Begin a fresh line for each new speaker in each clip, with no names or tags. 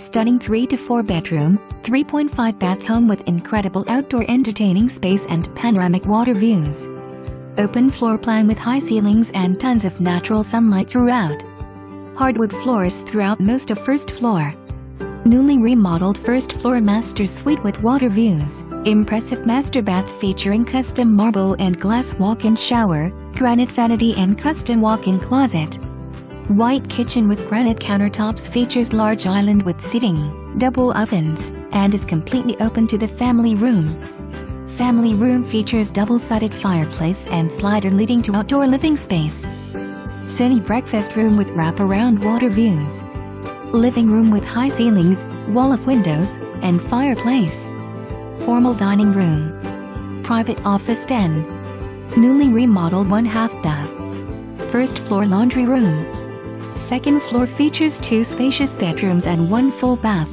stunning 3 to 4 bedroom, 3.5 bath home with incredible outdoor entertaining space and panoramic water views. Open floor plan with high ceilings and tons of natural sunlight throughout. Hardwood floors throughout most of first floor. Newly remodeled first floor master suite with water views. Impressive master bath featuring custom marble and glass walk-in shower, granite vanity and custom walk-in closet. White kitchen with granite countertops features large island with seating, double ovens, and is completely open to the family room. Family room features double-sided fireplace and slider leading to outdoor living space. Sunny breakfast room with wraparound water views. Living room with high ceilings, wall of windows, and fireplace. Formal dining room. Private office den. Newly remodeled 1/2 bath. First floor laundry room. Second floor features 2 spacious bedrooms and 1 full bath.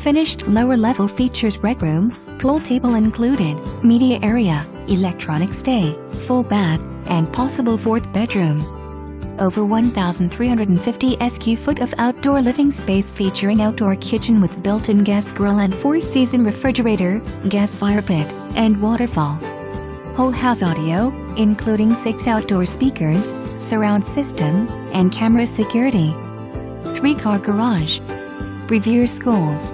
Finished lower level features rec room, pool table included, media area, electronic stay, full bath, and possible 4th bedroom. Over 1,350 sq ft of outdoor living space featuring outdoor kitchen with built-in gas grill and 4-season refrigerator, gas fire pit, and waterfall. Whole house audio, including 6 outdoor speakers, surround system, and camera security. 3-car garage. Revere Schools.